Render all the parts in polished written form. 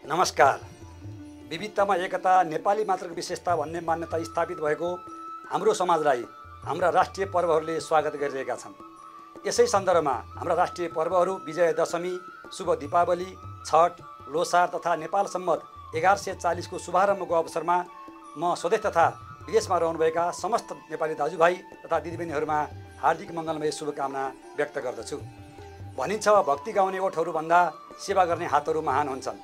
नमस्कार। विविधतामा एकता, नेपाली मात्रको विशेषता भन्ने मान्यता स्थापित भएको हाम्रो समाजलाई हाम्रा राष्ट्रिय पर्वहरूले स्वागत गरिरहेका छन्। यसै सन्दर्भमा हाम्रा राष्ट्रिय पर्वहरू विजय दशमी, शुभ दीपावली, छठ, लोसार तथा नेपाल सम्मत 1140 को शुभारम्भको अवसरमा म स्वदेश तथा विदेशमा रहनुभएका समस्त नेपाली दाजुभाइ तथा दिदीबहिनीहरूमा हार्दिक मङ्गलमय शुभकामना व्यक्त गर्दछु। भनिन्छ भक्ति गाउने ओठहरूभन्दा सेवा गर्ने हातहरू महान हुन्छन्।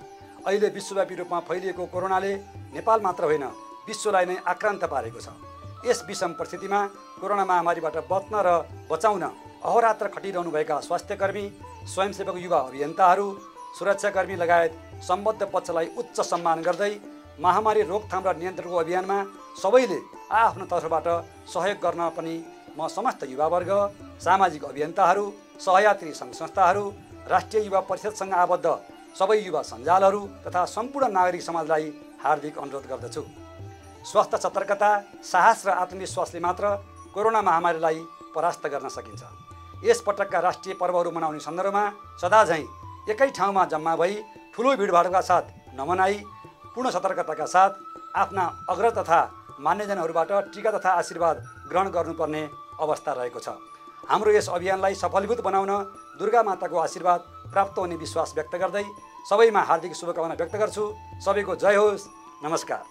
अहिले विश्वव्यापी रूपमा फैलिएको कोरोनाले नेपाल मात्र होइन विश्वलाई नै आक्रान्त पारेको छ। यस विषम परिस्थितिमा कोरोना महामारीबाट बच्न र बचाउन अहोरात्र खटिरहनुभएका स्वास्थ्यकर्मी, स्वयंसेवक, युवा अभियन्ताहरू, सुरक्षाकर्मी लगायत सम्बद्ध पक्षलाई उच्च सम्मान गर्दै महामारी रोकथाम र नियन्त्रणको अभियानमा सबैले आफ्नो तर्फबाट सहयोग गर्न पनि म समस्त युवावर्ग, सामाजिक अभियन्ताहरू, सहयात्री सङ्घ संस्थाहरू, राष्ट्रिय युवा परिषदसँग आबद्ध सबै युवा सञ्जालहरू तथा सम्पूर्ण नागरिक समाजलाई हार्दिक अनुरोध गर्दछु। स्वस्थ सतर्कता, साहस र आत्मविश्वासले मात्र कोरोना महामारीलाई परास्त गर्न सकिन्छ। यस पटकका राष्ट्रिय पर्वहरू मनाउने सन्दर्भमा सदाझैँ एकै ठाउँमा जम्मा भई ठुलो भिडभाडका साथ नमनाई पूर्ण सतर्कताका साथ आफ्ना अग्रज तथा मान्यजनहरूबाट टीका तथा आशीर्वाद ग्रहण गर्नुपर्ने अवस्था रहेको छ। हाम्रो यस अभियानलाई सफलीभूत बनाउन दुर्गा माताको आशीर्वाद प्राप्त हुने विश्वास व्यक्त गर्दै सबैमा हार्दिक शुभकामना व्यक्त गर्छु। सबैको जय होस्। नमस्कार।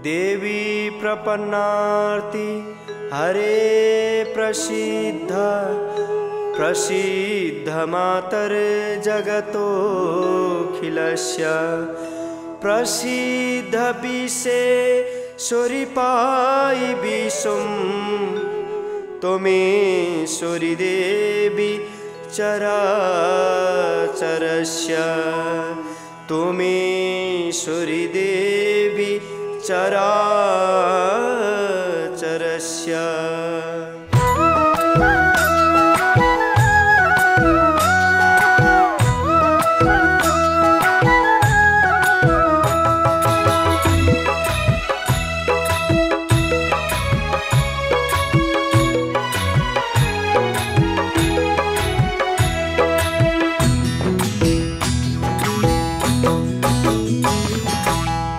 देवी प्रपन्नार्ति हरे प्रसिद्ध मातर जगतोऽखिलस्य प्रसिद्ध विश्वेश्वरी पाई विश्वं त्वमेश्वरी देवी चराचरस्य त्वमेश्वरी देवी चराचरस्य।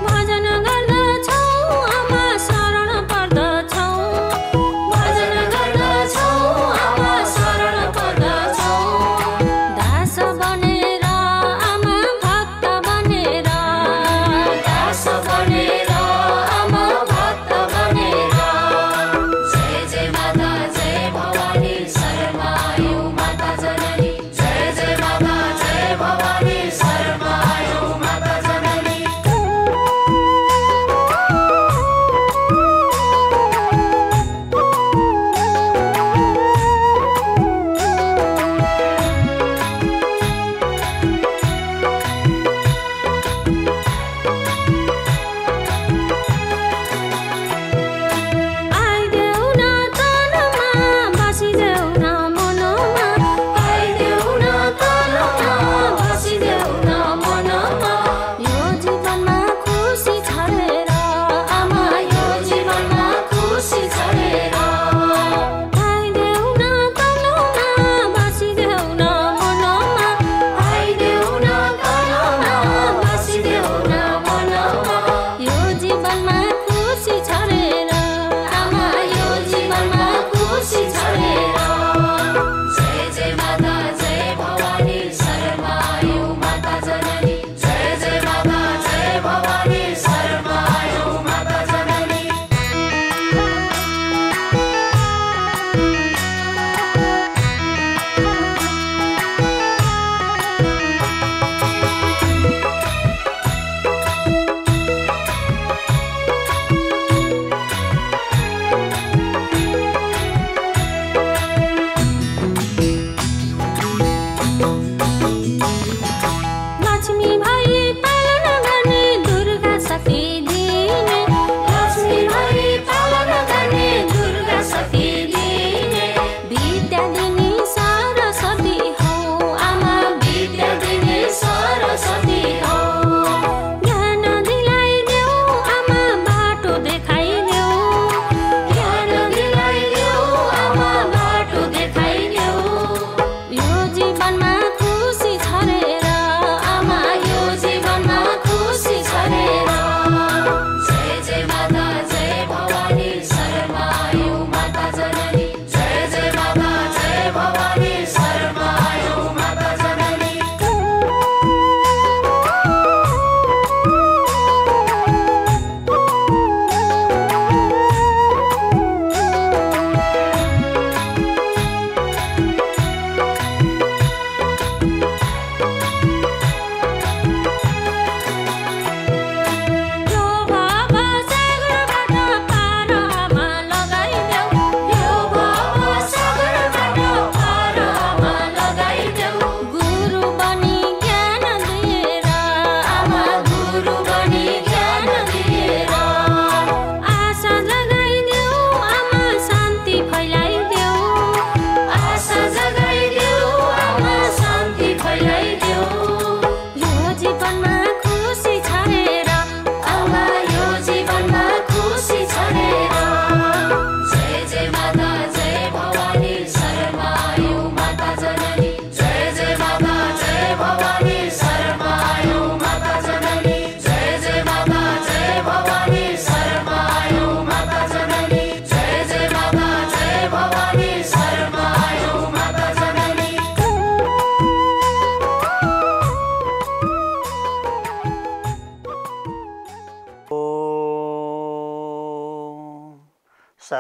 भजन गर्दछौ, आमा शरण पर्दछौ, भजन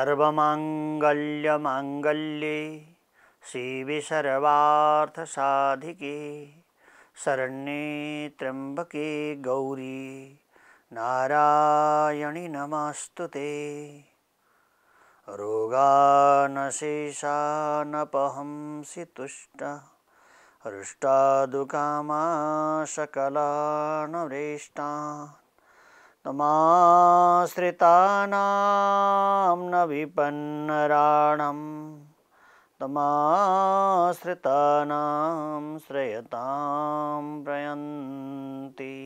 सर्वमाङ्गल्यमाङ्गल्ये शिवे सर्वार्थसाधिके शरण्ये त्र्यम्बके गौरी नारायणि नमस्तुते। रोगानशेषानपहंसि तुष्टा हृष्टादुकामा सकलानवरेष्टान् तमाश्रितानां न विपन्नराणां तमाश्रितानां श्रयतां प्रयन्ति।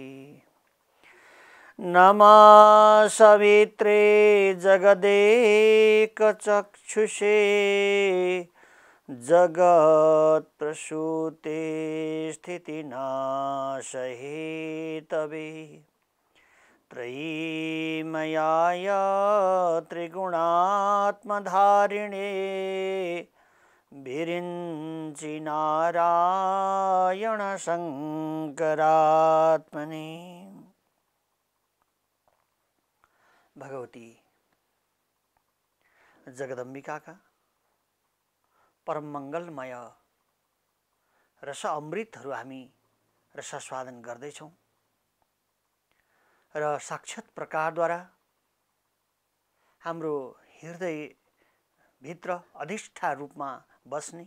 नमः सवित्रे जगदेकचक्षुषे जगत्प्रसूते स्थितिनाशहेतवे त्रयीमयाय त्रिगुणात्मधारिणे विरिञ्चि नारायण शङ्करात्मने। भगवती जगदम्बिकाका परम मङ्गलमय रस अमृतहरू हामी रसास्वादन गर्दैछौँ र साक्षात् प्रकारद्वारा हाम्रो हृदयभित्र अधिष्ठा रूपमा बस्ने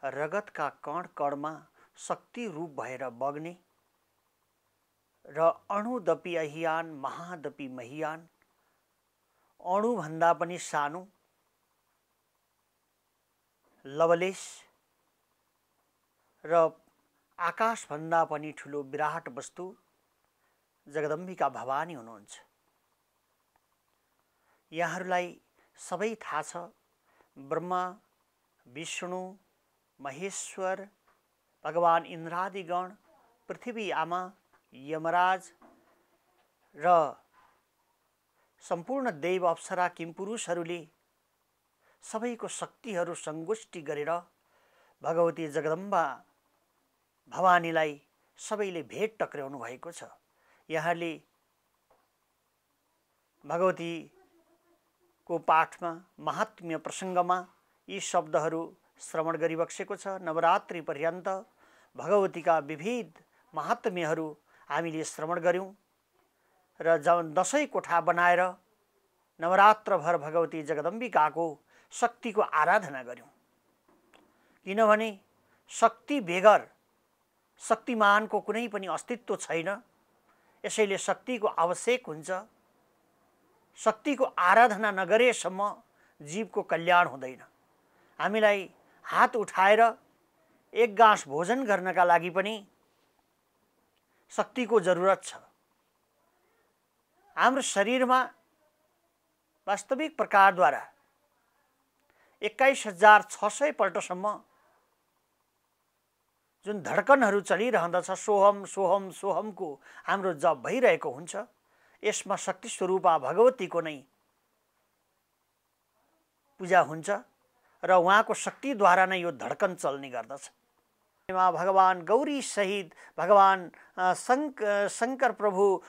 रगतका कण कणमा शक्ति रूप भएर बग्ने र अणुदपि अहियान महादपि महियान अणुभन्दा पनि सानो लवलेश र आकाशभन्दा पनि ठुलो विराट वस्तु जगदम्बिका भवानी हुनुहुन्छ। यहाँहरूलाई सबै थाहा छ, ब्रह्मा विष्णु महेश्वर भगवान इन्द्रादिगण पृथ्वी आमा यमराज र सम्पूर्ण देव अप्सरा किमपुरुषहरूले सबैको शक्तिहरू सङ्गोष्ठी गरेर भगवती जगदम्बा भवानीलाई सबैले भेट टक्र्याउनु भएको छ। यहाँले भगवतीको पाठमा महात्म्य प्रसङ्गमा यी शब्दहरू श्रवण गरिबक्सेको छ। नवरात्रि पर्यन्त भगवतीका विविध महात्म्यहरू हामीले श्रवण गऱ्यौँ र दशैं कोठा बनाएर नवरात्रभर भगवती जगदम्बिकाको शक्तिको आराधना गऱ्यौँ। किनभने शक्ति बेगर शक्तिमानको कुनै पनि अस्तित्व छैन। यसैले शक्तिको आवश्यक हुन्छ। शक्तिको आराधना नगरेसम्म जीवको कल्याण हुँदैन। हामीलाई हात उठाएर एक गाँस भोजन गर्नका लागि पनि शक्तिको जरुरत छ। हाम्रो शरीरमा वास्तविक प्रकारद्वारा 21,600 पल्टसम्म जुन धड्कनहरू चलिरहँदछ सोहम सोहम सोहमको हाम्रो जप भइरहेको हुन्छ। यसमा शक्ति स्वरूपा भगवतीको नै पूजा हुन्छ र उहाँको शक्तिद्वारा नै यो धड्कन चल्ने गर्दछ। भगवान गौरी सहित भगवान शङ्कर प्रभु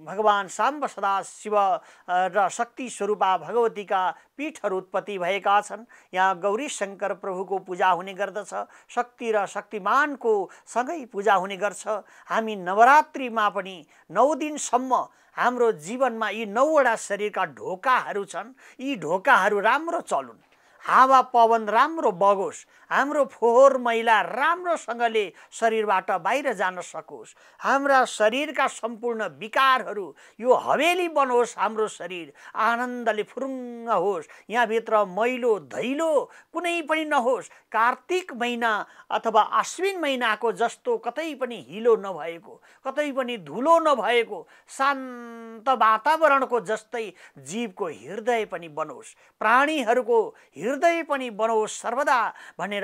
भगवान साम्ब सदा शिव र शक्ति स्वरूपा भगवतीका पीठहरू उत्पत्ति भएका छन्। यहाँ गौरी शङ्कर प्रभुको पूजा हुने गर्दछ। शक्ति र शक्तिमानको सँगै पूजा हुने गर्छ। हामी नवरात्रिमा पनि 9 दिनसम्म हाम्रो जीवनमा यी 9वटा शरीरका ढोकाहरू छन्। यी ढोकाहरू राम्रो चलुन्, हावा पवन राम्रो बगोस्, हाम्रो फोहोर मैला राम्रोसँगले शरीरबाट बाहिर जान सकोस्, हाम्रा शरीरका सम्पूर्ण विकारहरू यो हवेली बनोस्, हाम्रो शरीर आनन्दले फुरुङ्ग होस्, यहाँभित्र मैलो धैलो कुनै पनि नहोस्। कार्तिक महिना अथवा आश्विन महिनाको जस्तो कतै पनि हिलो नभएको, कतै पनि धुलो नभएको शान्त वातावरणको जस्तै जीवको हृदय पनि बनोस्, प्राणीहरूको हृदय पनि बनोस् सर्वदा भनेर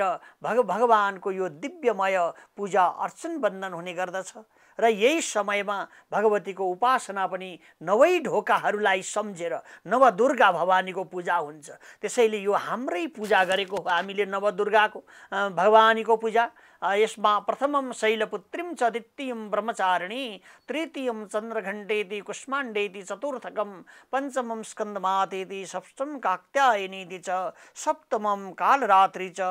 भगवानको यो दिव्यमय पूजा अर्चन बन्धन हुने गर्दछ। र यही समयमा भगवतीको उपासना पनि 9 ढोकाहरूलाई सम्झेर नवदुर्गा भवानीको पूजा हुन्छ। त्यसैले यो हाम्रै पूजा गरेको हो हामीले नवदुर्गाको भवानीको पूजा। यसमा प्रथमं शैलपुत्रीं च द्वितीयं ब्रह्मचारिणी तृतीयं चन्द्रघण्टेति कुष्माण्डेति चतुर्थकं पञ्चमं स्कन्दमातेति षष्ठं कात्यायनीति च सप्तमं कालरात्रि च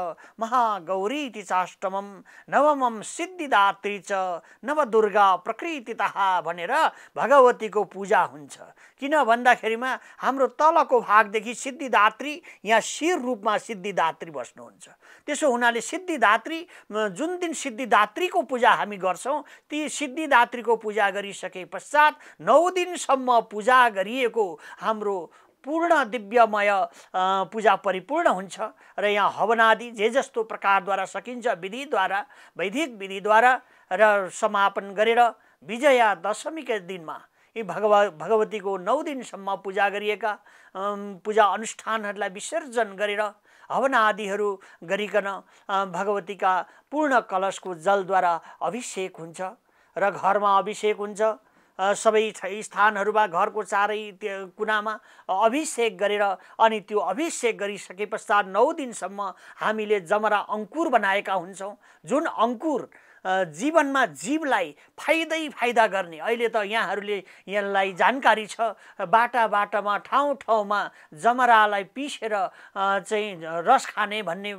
महागौरीति चाष्टमं नवमं सिद्धिदात्री च नवदुर्गा प्रकृतितः भनेर भगवतीको पूजा हुन्छ। किन भन्दाखेरिमा हाम्रो तलको भागदेखि सिद्धिदात्री यहाँ शिर रूपमा सिद्धिदात्री बस्नुहुन्छ। त्यसो हुनाले सिद्धिदात्री जुन दिन सिद्धिदात्रीको पूजा हामी गर्छौं ती सिद्धिदात्रीको पूजा गरिसके पश्चात 9 दिनसम्म पूजा गरिएको हाम्रो पूर्ण दिव्यमय पूजा परिपूर्ण हुन्छ र यहाँ हवनादि जे जस्तो प्रकारद्वारा सकिन्छ विधिद्वारा वैदिक विधिद्वारा र समापन गरेर विजया दशमीका दिनमा यी भगवतीको 9 दिनसम्म पूजा गरिएका पूजा अनुष्ठानहरूलाई विसर्जन गरेर हवन आदिहरू गरिकन भगवतीका पूर्ण कलशको जलद्वारा अभिषेक हुन्छ र घरमा अभिषेक हुन्छ। सबै स्थानहरूमा घरको चारै कुनामा अभिषेक गरेर अनि त्यो अभिषेक गरिसके पश्चात 9 दिनसम्म हामीले जमरा अंकुर बनाएका हुन्छौं। जुन अंकुर जीवनमा जीवलाई फाइदा गर्ने अहिले त यहाँहरूले यसलाई जानकारी छ बाटा बाटामा ठाउँ ठाउँमा जमरालाई पिसेर चाहिँ रस खाने भन्ने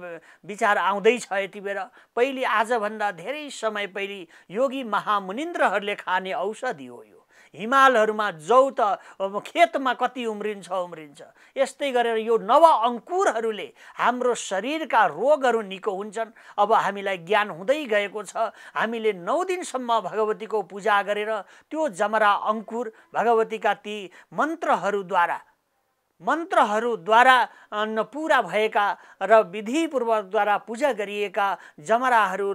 विचार आउँदैछ। यति बेला पहिले आजभन्दा धेरै समय पहिले योगी महामुनिन्द्रहरूले खाने औषधि हो। यो हिमालहरूमा जौ त खेतमा कति उम्रिन्छ। यस्तै गरेर यो नव अंकुरहरूले हाम्रो शरीरका रोगहरू निको हुन्छन्। अब हामीलाई ज्ञान हुँदै गएको छ। हामीले 9 दिनसम्म भगवतीको पूजा गरेर त्यो जमरा अंकुर भगवतीका ती मन्त्रहरूद्वारा पूरा भएका र विधिपूर्वकद्वारा पूजा गरिएका जमराहरू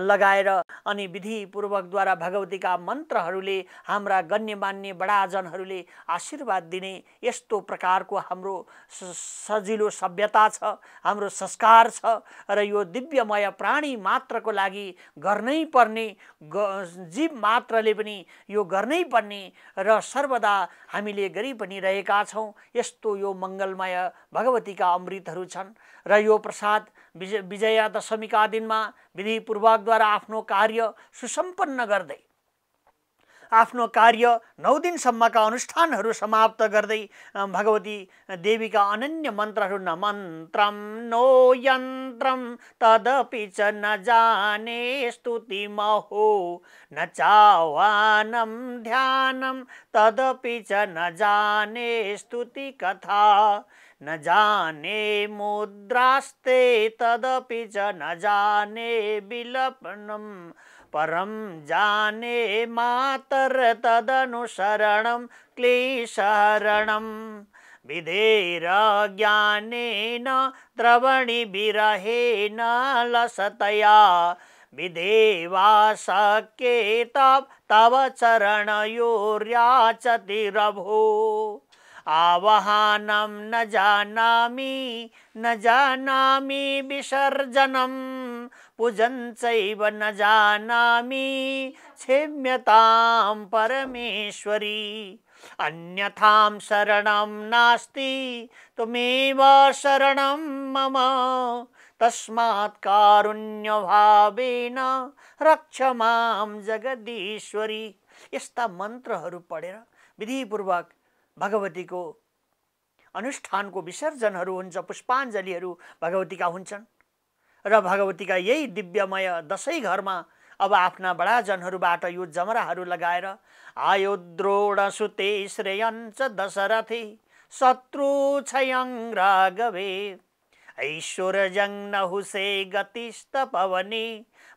लगाएर अनि विधिपूर्वकद्वारा भगवतीका मन्त्रहरूले हाम्रा गण्यमान्य बडाजनहरूले आशीर्वाद दिने यस्तो प्रकारको हाम्रो सजिलो सभ्यता छ, हाम्रो संस्कार छ र यो दिव्यमय प्राणी मात्रको लागि गर्नै पर्ने, जीव मात्रले पनि यो गर्नै पर्ने र सर्वदा हामीले गरि पनि रहेका छौं। यस्तो यो मंगलमय भगवतीका अमृतहरू छन् र यो प्रसाद विजया दशमीका दिनमा विधिपूर्वकद्वारा आफ्नो कार्य सुसम्पन्न गर्दै आफ्नो कार्य 9 दिनसम्मका अनुष्ठानहरू समाप्त गर्दै भगवती देवीका अनन्य मन्त्रहरू न मन्त्रम नो यन्त्रम तदपि च न जाने स्तुति महो न चाह्वानं ध्यानं तदपि च न जाने स्तुति कथा न जाने मुद्रास्ते तदपि च न जाने विलपनम परम जाने मातर तदनुसरणं क्लेशहरणं विधेर ज्ञानेन द्रवणि विरहेण लसतया विधेवा शक्येत तव चरणयोर्याचति रभो आवाहनं न जानामि विसर्जनं पूजन चैव न जानामि क्षम्यतां परमेश्वरी अन्यथां शरणं नास्ति त्वमेव शरणं मम तस्मात् कारुण्यभावेन रक्ष मां जगदीश्वरी। यस्ता मन्त्रहरू पढेर विधिपूर्वक भगवतीको अनुष्ठानको विसर्जनहरू हुन्छ, पुष्पाञ्जलीहरू भगवतीका हुन्छन् र भगवतीका यही दिव्यमय दशै घरमा अब आफ्ना बडाजनहरूबाट यो जमराहरू लगाएर आयो द्रोणसुते श्रेयञ्च दशरथे शत्रु क्षयं राघवे ऐश्वर्यं नहुषे गतिस्तपवने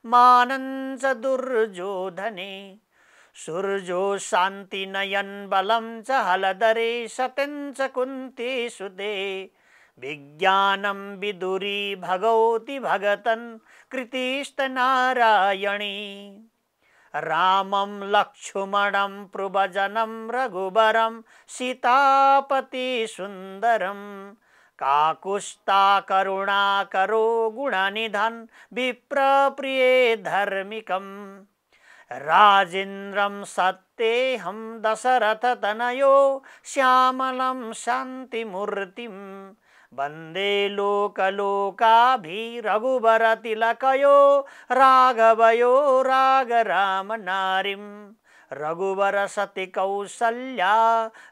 मानञ्च दुर्योधने सूर्यो शान्ति नयन बलं च हलधरे सत्यञ्च कुन्ती सुते विज्ञानं विदुरी भगवती भगतन् कृतिस्त नारायणी रामं लक्ष्मणं प्रभजनं रघुबरं सीतापति सुन्दरं काकुस्ता करुणाकरो गुणनिधन विप्रप्रिये धर्मिकम् राजेन्द्रं सत्येहं दशरथ तनयो श्यामलं शान्तिमूर्तिं वन्दे लोकलोकाभि रघुवर तिलकयो राघवयो राग राम नारीम रघुवर सति कौशल्या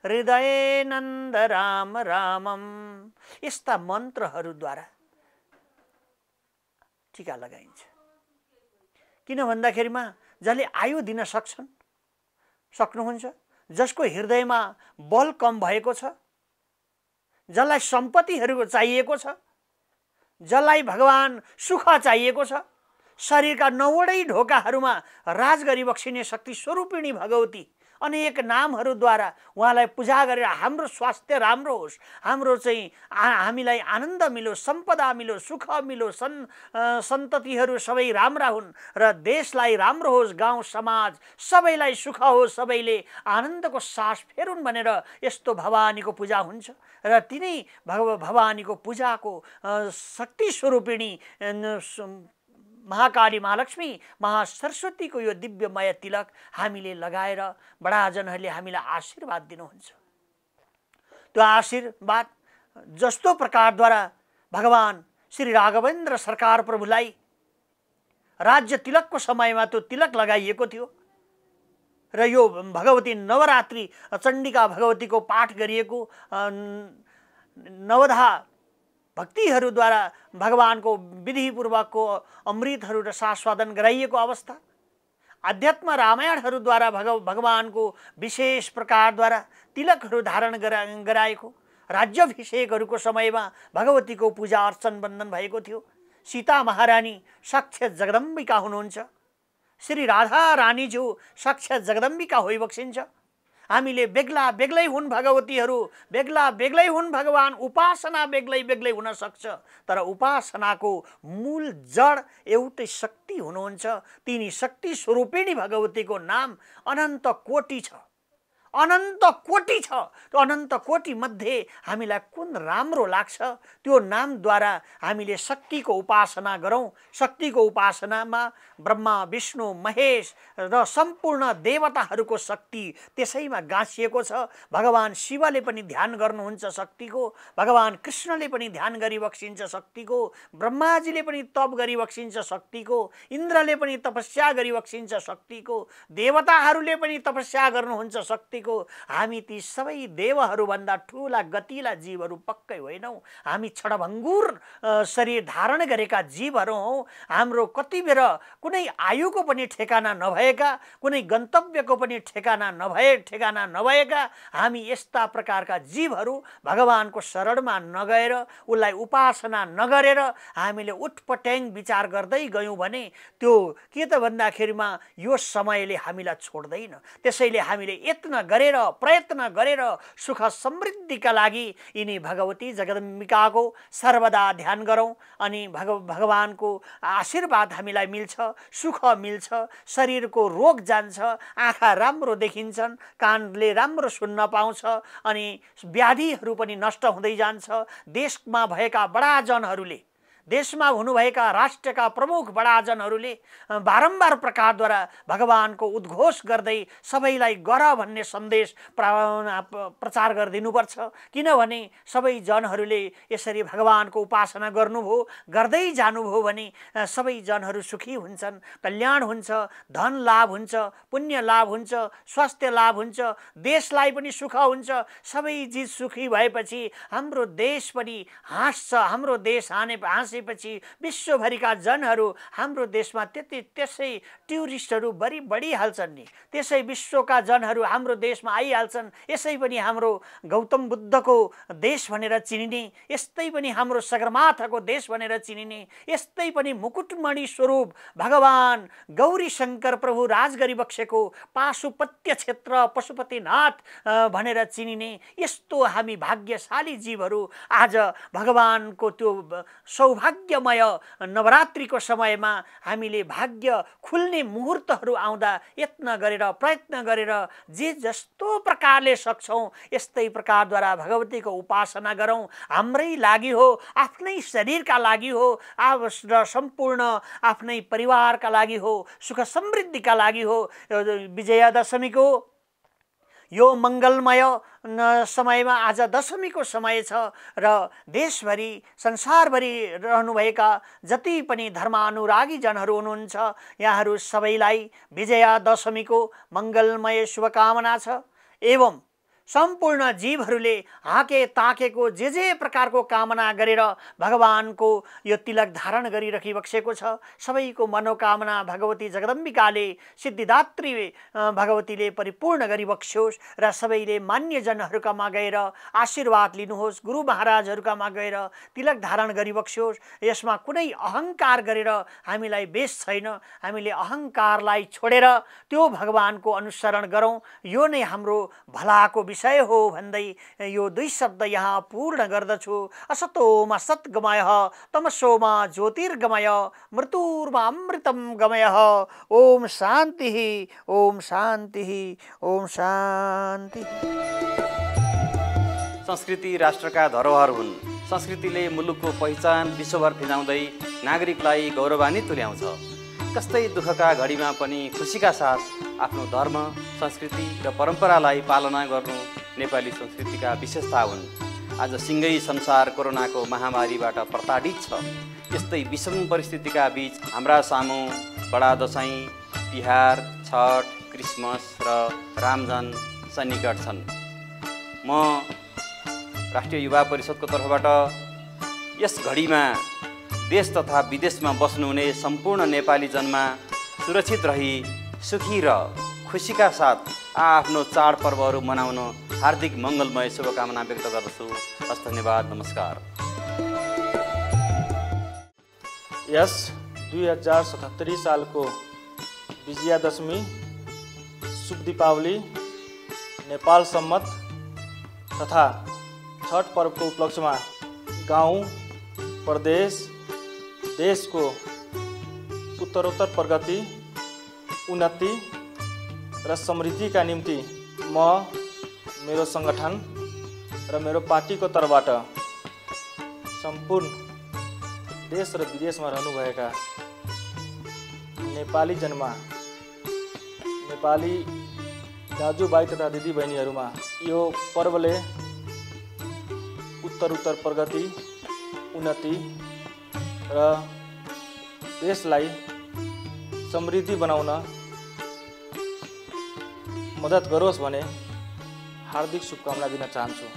हृदय नन्द राम रामम। यस्ता मन्त्रहरूद्वारा टीका लगाइन्छ। किन भन्दाखेरिमा जसले आयु दिन सक्नुहुन्छ, जसको हृदयमा बल कम भएको छ, जसलाई सम्पत्तिहरू चाहिएको छ, जसलाई भगवान सुख चाहिएको छ, शरीरका 9वटै ढोकाहरूमा राज गरी बक्सिने शक्ति स्वरूपिणी भगवती अनेक नामहरूद्वारा उहाँलाई पूजा गरेर हाम्रो स्वास्थ्य राम्रो होस्, हाम्रो चाहिँ हामीलाई आनन्द मिलोस्, सम्पदा मिलोस्, सुख मिलोस्, सन्ततिहरू सबै राम्रा हुन् र देशलाई राम्रो होस्, गाउँ समाज सबैलाई सुख होस्, सबैले आनन्दको सास फेरुन् भनेर यस्तो भवानीको पूजा हुन्छ। र तिनै भवानीको पूजाको शक्ति स्वरूपिणी महाकाली महालक्ष्मी महासरस्वतीको यो दिव्यमय तिलक हामीले लगाएर बडाजनहरूले हामीलाई आशीर्वाद दिनुहुन्छ। त्यो आशीर्वाद जस्तो प्रकारद्वारा भगवान श्री राघवेन्द्र सरकार प्रभुलाई राज्य तिलकको समयमा त्यो तिलक लगाइएको थियो र यो भगवती नवरात्रि चण्डिका भगवतीको पाठ गरिएको नवधा भक्तिहरूद्वारा भगवानको विधिपूर्वकको अमृतहरू र सास्वादन गराइएको अवस्था, अध्यात्म रामायणहरूद्वारा भगवानको विशेष प्रकारद्वारा तिलकहरू धारण गराएको राज्याभिषेकहरूको समयमा भगवतीको पूजा अर्चन बन्धन भएको थियो। सीता महारानी साक्षात् जगदम्बिका हुनुहुन्छ, श्री राधा रानीज्यू साक्षात् जगदम्बिका होइबक्सिन्छ। हामीले बेग्ला बेग्लै हुन् भगवतीहरू, बेग्ला बेग्लै हुन् भगवान, उपासना बेग्लै बेग्लै हुन सक्छ, तर उपासनाको मूल जड एउटै शक्ति हुनुहुन्छ। तिनी शक्ति स्वरूपिणी भगवतीको नाम अनन्त कोटि छ, अनन्त कोटि छ। त्यो अनन्त कोटि मध्ये हामीलाई कुन राम्रो लाग्छ त्यो नामद्वारा हामीले शक्तिको उपासना गरौँ। शक्तिको उपासनामा ब्रह्मा विष्णु महेश र सम्पूर्ण देवताहरूको शक्ति त्यसैमा गाँसिएको छ। भगवान शिवले पनि ध्यान गर्नुहुन्छ शक्तिको, भगवान कृष्णले पनि ध्यान गरिबक्सिन्छ शक्तिको, ब्रह्माजीले पनि तप गरिबक्सिन्छ शक्तिको, इन्द्रले पनि तपस्या गरिबक्सिन्छ शक्तिको, देवताहरूले पनि तपस्या गर्नुहुन्छ शक्ति। हामी ती सबै देवहरू भन्दा ठूला गतिला जीवहरू पक्कै होइनौं। हामी क्षणभङ्गुर शरीर धारण गरेका जीवहरू हौं। हाम्रो कति बेर कुनै आयुको पनि ठेगाना नभएका, कुनै गन्तव्यको पनि ठेगाना नभएका हामी यस्ता प्रकारका जीवहरू भगवानको शरणमा नगएर उसलाई उपासना नगरेर हामीले उटपट्याङ विचार गर्दै गयौं भने त्यो के त भन्दाखेरिमा यो समयले हामीलाई छोड्दैन। त्यसैले हामीले यत्न गरेर प्रयत्न गरेर सुख समृद्धिका लागि यिनी भगवती जगदम्बिकाको सर्वदा ध्यान गरौँ अनि भगवानको आशीर्वाद हामीलाई मिल्छ, सुख मिल्छ, शरीरको रोग जान्छ, आँखा राम्रो देखिन्छन्, कानले राम्रो सुन्न पाउँछ अनि व्याधिहरू पनि नष्ट हुँदै जान्छ। देशमा भएका बडाजनहरूले, देशमा हुनुभएका राष्ट्रका प्रमुख बडाजनहरूले बारम्बार प्रकारद्वारा भगवानको उद्घोष गर्दै सबैलाई गर भन्ने सन्देश प्रचार गरिदिनुपर्छ। किनभने सबै जनहरूले यसरी भगवानको उपासना गर्नुभयो, गर्दै जानुभयो भने सबै जनहरू सुखी हुन्छन्, कल्याण हुन्छ, धन लाभ हुन्छ, पुण्य लाभ हुन्छ, स्वास्थ्य लाभ हुन्छ, देशलाई पनि सुख हुन्छ। सबै चिज सुखी भएपछि हाम्रो देश पनि हाँस्छ। हाम्रो देश हाँसेपछि विश्वभरिका जनहरू हाम्रो देशमा त्यसै टुरिस्टहरू बढिहाल्छन् नि, त्यसै विश्वका जनहरू हाम्रो देशमा आइहाल्छन्। यसै पनि हाम्रो गौतम बुद्धको देश भनेर चिनिने, यस्तै पनि हाम्रो सगरमाथाको देश भनेर चिनिने, यस्तै पनि मुकुटमणि स्वरूप भगवान गौरी शङ्कर प्रभु राज गरिबक्सेको पाशुपत्य क्षेत्र पशुपतिनाथ भनेर चिनिने यस्तो हामी भाग्यशाली जीवहरू आज भगवानको त्यो सौभाग्यमय नवरात्रिको समयमा हामीले भाग्य खुल्ने मुहुर्तहरू आउँदा यत्न गरेर प्रयत्न गरेर जे जस्तो प्रकारले सक्छौं यस्तै प्रकारद्वारा भगवतीको उपासना गरौँ। हाम्रै लागि हो, आफ्नै शरीरका लागि हो, र सम्पूर्ण आफ्नै परिवारका लागि हो, सुख समृद्धिका लागि हो। विजयादशमीको यो मङ्गलमय समयमा आज दशमीको समय छ र देशभरि संसारभरि रहनुभएका जति पनि धर्मानुरागी जनहरू हुनुहुन्छ यहाँहरू सबैलाई विजया दशमीको मङ्गलमय शुभकामना छ। एवं सम्पूर्ण जीवहरूले हाके ताकेको जे प्रकारको कामना गरेर भगवानको यो तिलक धारण गरिरखी बसेको छ सबैको मनोकामना भगवती जगदम्बिकाले सिद्धिदात्री भगवतीले परिपूर्ण गरिबक्स्योस् र सबैले मान्यजनहरूकामा गएर आशीर्वाद लिनुहोस्, गुरु महाराजहरूकामा गएर तिलक धारण गरिबक्स्योस्। यसमा कुनै अहङ्कार गरेर हामीलाई बेस छैन, हामीले अहङ्कारलाई छोडेर त्यो भगवानको अनुसरण गरौँ, यो नै हाम्रो भलाको विषय हो भन्दै यो दुई शब्द यहाँ पूर्ण गर्दछु। असतोमा सद्गमय तमसोमा ज्योतिर्गमय मृत्युर्मा अमृतम गमय। ओम शान्ति, ओम शान्ति, ओम शान्ति। संस्कृति राष्ट्रका धरोहर हुन्। संस्कृतिले मुलुकको पहिचान विश्वभर फिजाउँदै नागरिकलाई गौरवान्वित तुल्याउँछ। कस्तै दुःखका घडीमा पनि खुसीका साथ आफ्नो धर्म, संस्कृति र परम्परालाई पालना गर्नु नेपाली संस्कृतिका विशेषता हुन्। आज सिँगै संसार कोरोनाको महामारीबाट प्रताडित छ। यस्तै विषम परिस्थितिका बीच हाम्रा सामु बडा दशैँ, तिहार, छठ, क्रिसमस र रामजान सन्निकट छन्। म राष्ट्रिय युवा परिषदको तर्फबाट यस घडीमा देश तथा विदेशमा बस्नुहुने सम्पूर्ण नेपाली जनमा सुरक्षित रही सुखी र खुसीका साथ आफ्नो चाडपर्वहरू मनाउन हार्दिक मङ्गलमय शुभकामना व्यक्त गर्दछु। हस्त धन्यवाद, नमस्कार। यस 2077 सालको विजयादशमी शुभ दीपावली नेपाल सम्मत तथा छठ पर्वको उपलक्ष्यमा गाउँ, प्रदेश, देशको उत्तरोत्तर प्रगति, उन्नति र समृद्धिका निम्ति म, मेरो सङ्गठन र मेरो पार्टीको तर्फबाट सम्पूर्ण देश र विदेशमा रहनुभएका नेपाली जनमा, नेपाली दाजुभाइ तथा दिदीबहिनीहरूमा यो पर्वले उत्तरोत्तर प्रगति, उन्नति र देशलाई समृद्धि बनाउन मद्दत गरोस् भने हार्दिक शुभकामना दिन चाहन्छु।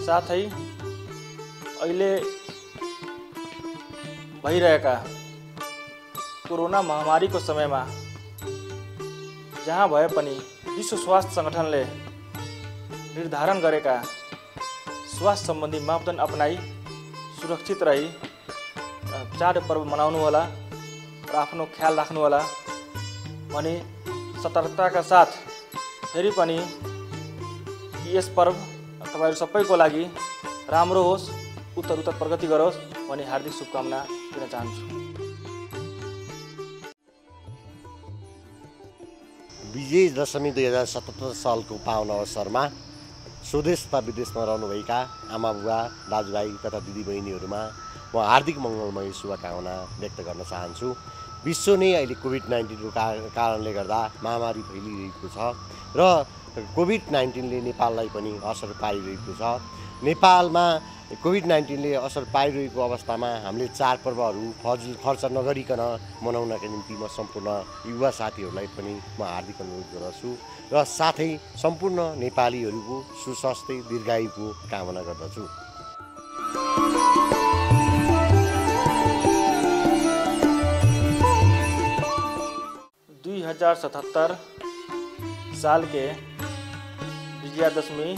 साथै अहिले भइरहेका कोरोना महामारीको समयमा जहाँ भए पनि विश्व स्वास्थ्य सङ्गठनले निर्धारण गरेका स्वास्थ्य सम्बन्धी मापदण्ड अपनाई सुरक्षित रही चाडपर्व मनाउनु होला र आफ्नो ख्याल राख्नु होला अनि सतर्कताका साथ फेरि पनि यस पर्व तपाईहरु सबैको लागि राम्रो होस्, उत्तरोत्तर प्रगति गरोस् भनी हार्दिक शुभकामना दिन चाहन्छु। विजय दशमी 2077 सालको पावन अवसरमा स्वदेश तथा विदेशमा रहनुभएका आमा बुवा, दाजुभाइ तथा दिदीबहिनीहरूमा म हार्दिक मङ्गलमय शुभकामना व्यक्त गर्न चाहन्छु। विश्व नै अहिले कोभिड-19 को कारणले गर्दा महामारी फैलिरहेको छ र कोभिड-19 ले नेपाललाई पनि असर पारिरहेको छ। नेपालमा कोभिड-19 ले असर पारिरहेको अवस्थामा हामीले चाडपर्वहरू फजिल खर्च नगरिकन मनाउनका निम्ति म सम्पूर्ण युवा साथीहरूलाई पनि म हार्दिक अनुरोध गर्दछु र साथै सम्पूर्ण नेपालीहरूको सुस्वास्थ्य दीर्घायुको कामना गर्दछु। 2077 साल के विजयादशमी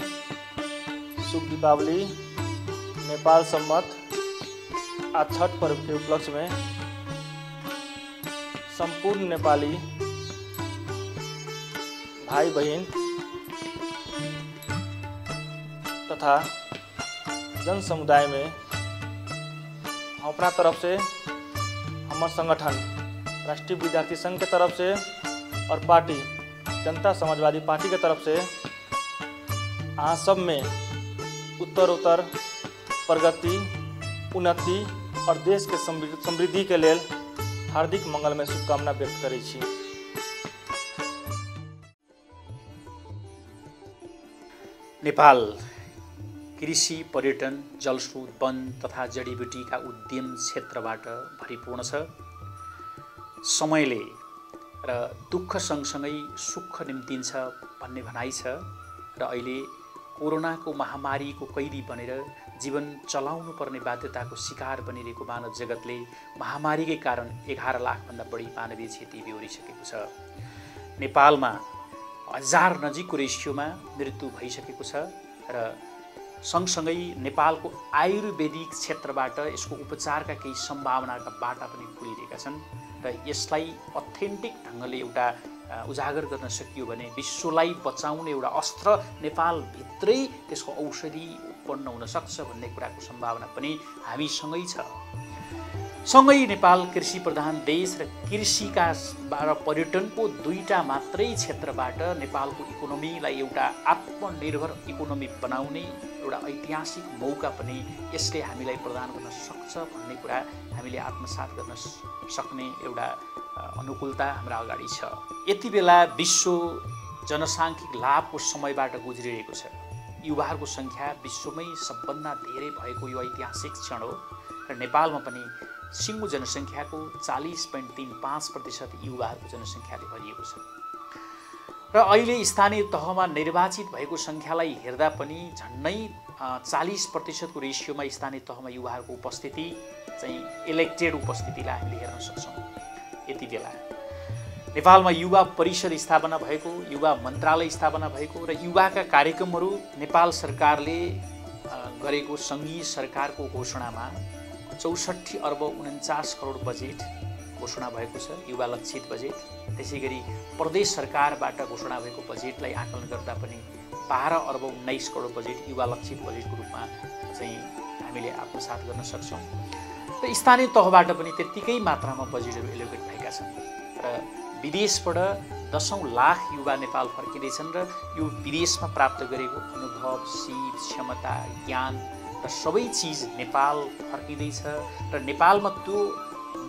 शुभ दीपावली नेपाल सम्मत आज छठ पर्व के उपलक्ष्य में संपूर्ण नेपाली भाई बहन तथा जन समुदाय में अपना तरफ से हमारे संगठन राष्ट्रीय विद्यार्थी संघ के तरफ से और पार्टी जनता समाजवादी पार्टी के तरफ से यहाँ सब में उत्तरोत्तर प्रगति, उन्नति और देश के समृद्धि के लेल हार्दिक मंगलमय शुभकामना व्यक्त करै छी। नेपाल कृषि, पर्यटन, जलस्रोत, वन तथा जडीबुटीका उद्यम क्षेत्रबाट भरिपूर्ण छ। समयले र दुःख सँगसँगै सुख निम्तिन्छ भन्ने भनाइ छ र अहिले कोरोनाको महामारीको कैदी बनेर जीवन चलाउनु पर्ने बाध्यताको शिकार बनिरहेको मानव जगतले महामारीकै कारण 11 लाखभन्दा बढी मानवीय क्षति बेहोरिसकेको छ। नेपालमा 1000 नजिकको रेसियोमा मृत्यु भइसकेको छ र सँगसँगै नेपालको आयुर्वेदिक क्षेत्रबाट यसको उपचारका केही सम्भावनाका बाटा पनि खुलिरहेका छन् र यसलाई अथेन्टिक ढङ्गले एउटा उजागर गर्न सकियो भने विश्वलाई बचाउने एउटा अस्त्र नेपालभित्रै त्यसको औषधि उत्पन्न हुन सक्छ भन्ने कुराको सम्भावना पनि हामीसँगै छ। सँगै नेपाल कृषि प्रधान देश र कृषिका र पर्यटनको दुईटा मात्रै क्षेत्रबाट नेपालको इकोनोमीलाई एउटा आत्मनिर्भर इकोनोमी बनाउने एउटा ऐतिहासिक मौका पनि यसले हामीलाई प्रदान गर्न सक्छ भन्ने कुरा हामीले आत्मसात गर्न सक्ने एउटा अनुकूलता हाम्रा अगाडि छ। यति बेला विश्व जनसाङ्ख्यिक लाभको समयबाट गुज्रिरहेको छ। युवाहरूको सङ्ख्या विश्वमै सबभन्दा धेरै भएको यो ऐतिहासिक क्षण हो र नेपालमा पनि सिङ्गो जनसङ्ख्याको 40.35% युवाहरूको जनसङ्ख्याले भरिएको छ र अहिले स्थानीय तहमा निर्वाचित भएको सङ्ख्यालाई हेर्दा पनि झन्डै 40% को रेसियोमा स्थानीय तहमा युवाहरूको उपस्थिति चाहिँ इलेक्टेड उपस्थितिलाई हामीले हेर्न सक्छौँ। यति बेला नेपालमा युवा परिषद स्थापना भएको, युवा मन्त्रालय स्थापना भएको र युवाका कार्यक्रमहरू नेपाल सरकारले गरेको सङ्घीय सरकारको घोषणामा 64 अर्ब 49 करोड बजेट घोषणा भएको छ, युवा लक्षित बजेट। त्यसै गरी प्रदेश सरकारबाट घोषणा भएको बजेटलाई आकलन गर्दा पनि 12 अर्ब 19 करोड बजेट युवा लक्षित बजेटको रूपमा चाहिँ हामीले आत्मसात गर्न सक्छौँ र स्थानीय तहबाट पनि त्यत्तिकै मात्रामा बजेटहरू एलोकेट भएका छन् र विदेशबाट 10औं लाख युवा नेपाल फर्किँदैछन् र यो विदेशमा प्राप्त गरेको अनुभव, सिप, क्षमता, ज्ञान र सबै चिज नेपाल फर्किँदैछ र नेपालमा त्यो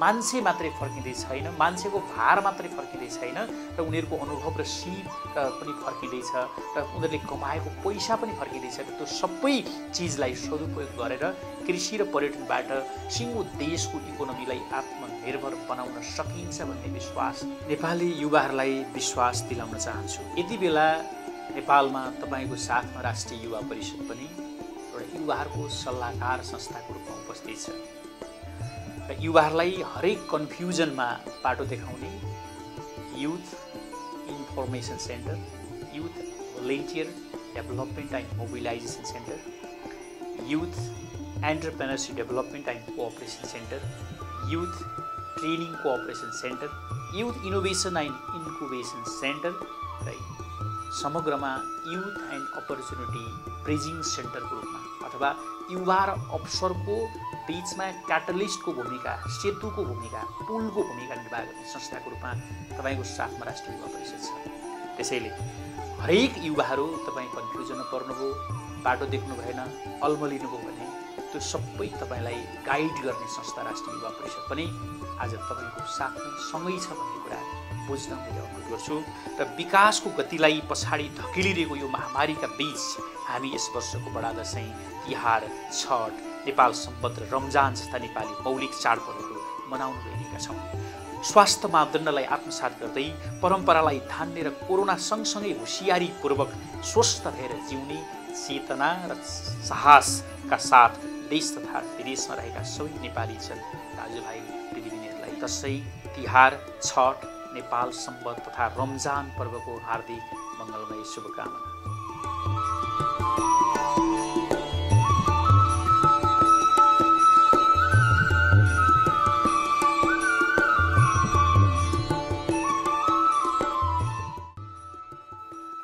मान्छे मात्रै फर्किँदै छैन, मान्छेको भार मात्रै फर्किँदै छैन र उनीहरूको अनुभव र सिप पनि फर्किँदैछ र उनीहरूले कमाएको पैसा पनि फर्किँदैछ र त्यो सबै चिजलाई सदुपयोग गरेर कृषि र पर्यटनबाट सिङ्गो देशको इकोनोमीलाई आत्मनिर्भर बनाउन सकिन्छ भन्ने विश्वास नेपाली युवाहरूलाई विश्वास दिलाउन चाहन्छु। यति बेला नेपालमा तपाईँको साथमा राष्ट्रिय युवा परिषद पनि एउटा युवाहरूको सल्लाहकार संस्थाको रूपमा उपस्थित छ र युवाहरूलाई हरेक कन्फ्युजनमा बाटो देखाउने youth information centre, youth volunteer development and mobilisation centre, youth entrepreneurship development and cooperation centre, youth training cooperation centre, youth innovation and incubation centre र समग्रमा युथ एन्ड अपर्च्युनिटी ब्रिजिङ सेन्टरको रूपमा अथवा युवा र अवसरको बीचमा क्याटलिस्टको भूमिका, सेतुको भूमिका, पुलको भूमिका निर्वाह गर्ने संस्थाको रूपमा तपाईँको साथमा राष्ट्रिय युवा परिषद छ। त्यसैले हरेक युवाहरू तपाईँ कन्फ्युजनमा पर्नुभयो, बाटो देख्नु भएन, अल्मलिनुभयो भने त्यो सबै तपाईँलाई गाइड गर्ने संस्था राष्ट्रिय युवा परिषद पनि आज तपाईँको साथमै सँगै छ भन्ने कुरा बुझ्न मैले अनुरोध गर्छु र विकासको गतिलाई पछाडि धकेलिरहेको यो महामारीका बीच हामी यस वर्षको बडा दशैँ, तिहार, छठ, नेपाल सम्बत र रमजान जस्ता नेपाली मौलिक चाडपर्वहरू मनाउन गइरहेका छौँ। स्वास्थ्य मापदण्डलाई आत्मसात गर्दै परम्परालाई धान्ने र कोरोना सँगसँगै होसियारीपूर्वक स्वस्थ भएर जिउने चेतना र साहसका साथ देश तथा विदेशमा रहेका सबै नेपाली दाजुभाइ दिदीबहिनीहरूलाई दशैँ, तिहार, छठ, नेपाल सम्बत तथा रमजान पर्वको हार्दिक मङ्गलमय शुभकामना।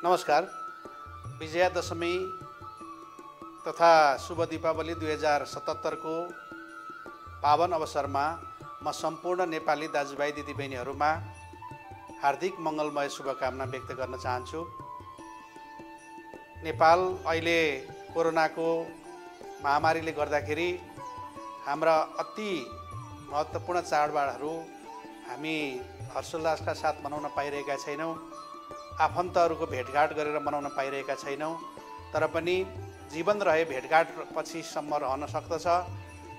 नमस्कार। विजयादशमी तथा शुभ दीपावली 2077 को पावन अवसरमा म सम्पूर्ण नेपाली दाजुभाइ दिदीबहिनीहरूमा हार्दिक मङ्गलमय शुभकामना व्यक्त गर्न चाहन्छु। नेपाल अहिले कोरोनाको महामारीले गर्दाखेरि हाम्रा अति महत्त्वपूर्ण चाडबाडहरू हामी हर्षोल्लासका साथ मनाउन पाइरहेका छैनौँ, आफन्तहरूको भेटघाट गरेर मनाउन पाइरहेका छैनौँ तर पनि जीवन रहे भेटघाट पछिसम्म रहन सक्दछ।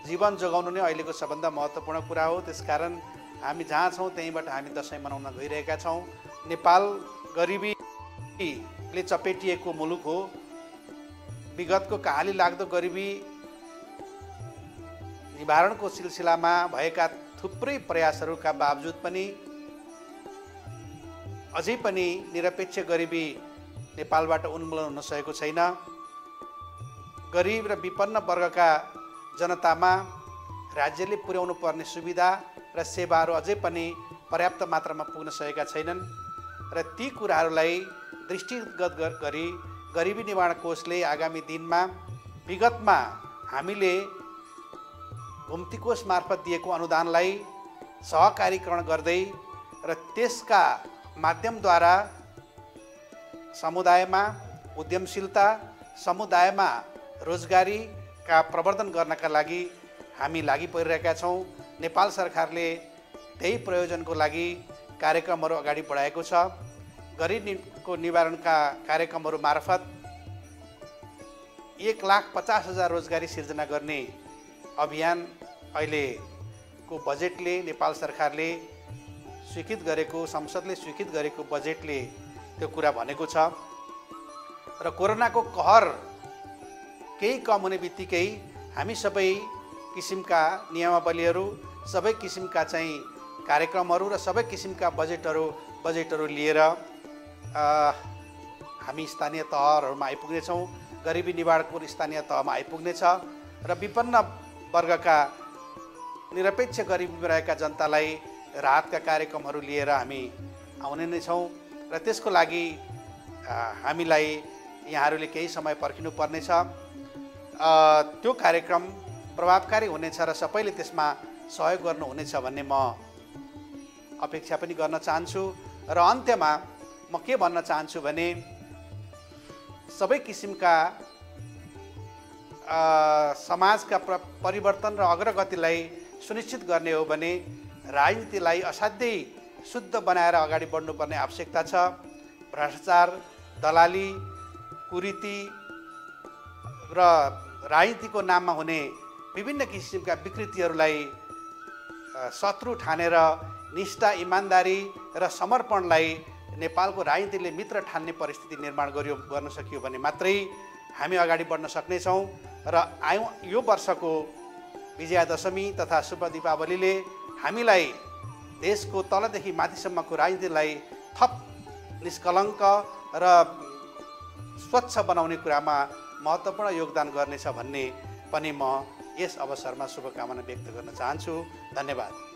जीवन जोगाउनु नै अहिलेको सबभन्दा महत्त्वपूर्ण कुरा हो। त्यसकारण हामी जहाँ छौँ त्यहीँबाट हामी दसैँ मनाउन गइरहेका छौँ। नेपाल गरिबीले चपेटिएको मुलुक हो। विगतको कहाली लाग्दो गरिबी निवारणको सिलसिलामा भएका थुप्रै प्रयासहरूका बावजुद पनि अझै पनि निरपेक्ष गरिबी नेपालबाट उन्मूलन हुन सकेको छैन। गरिब र विपन्न वर्गका जनतामा राज्यले पुर्याउनु पर्ने सुविधा र सेवाहरू अझै पनि पर्याप्त मात्रामा पुग्न सकेका छैनन् र ती कुराहरूलाई दृष्टिगत गरी गरिबी निवारण कोषले आगामी दिनमा विगतमा हामीले घुम्ती कोष मार्फत दिएको अनुदानलाई सहकारीकरण गर्दै र त्यसका माध्यमद्वारा समुदायमा उद्यमशीलता, समुदायमा रोजगारीका प्रवर्धन गर्नका लागि हामी लागि परिरहेका छौँ। नेपाल सरकारले त्यही प्रयोजनको लागि कार्यक्रमहरू अगाडि बढाएको छ। गरिबीको निवारणका कार्यक्रमहरू मार्फत 1,50,000 रोजगारी सिर्जना गर्ने अभियान अहिलेको बजेटले नेपाल सरकारले स्वीकृत गरेको, संसदले स्वीकृत गरेको बजेटले त्यो कुरा भनेको छ। र कोरोनाको कहर केही कम हुने बित्तिकै हामी सबै किसिमका नियमावलीहरू, सबै किसिमका चाहिँ कार्यक्रमहरू र सबै किसिमका बजेटहरू लिएर हामी स्थानीय तहहरूमा आइपुग्नेछौँ। गरिबी निवारणको स्थानीय तहमा आइपुग्नेछ र विपन्न वर्गका निरपेक्ष गरिबीमा रहेका जनतालाई राहतका कार्यक्रमहरू लिएर हामी आउने नै छौँ र त्यसको लागि हामीलाई यहाँहरूले केही समय पर्खिनु पर्नेछ। त्यो कार्यक्रम प्रभावकारी हुनेछ र सबैले त्यसमा सहयोग गर्नुहुनेछ भन्ने म अपेक्षा पनि गर्न चाहन्छु। र अन्त्यमा म के भन्न चाहन्छु भने सबै किसिमका समाजका परिवर्तन र अग्रगतिलाई सुनिश्चित गर्ने हो भने राजनीतिलाई असाध्यै शुद्ध बनाएर अगाडि बढ्नुपर्ने आवश्यकता छ। भ्रष्टाचार, दलाली, कुरीति र राजनीतिको नाममा हुने विभिन्न किसिमका विकृतिहरूलाई शत्रु ठानेर निष्ठा, इमान्दारी र समर्पणलाई नेपालको राजनीतिले मित्र ठान्ने परिस्थिति निर्माण गर्न सकियो भने मात्रै हामी अगाडि बढ्न सक्नेछौँ। र यो वर्षको विजयादशमी तथा शुभ दीपावलीले हामीलाई देशको तलदेखि माथिसम्मको राजनीतिलाई थप निष्कलङ्क र स्वच्छ बनाउने कुरामा महत्त्वपूर्ण योगदान गर्नेछ भन्ने पनि म यस अवसरमा शुभकामना व्यक्त गर्न चाहन्छु। धन्यवाद।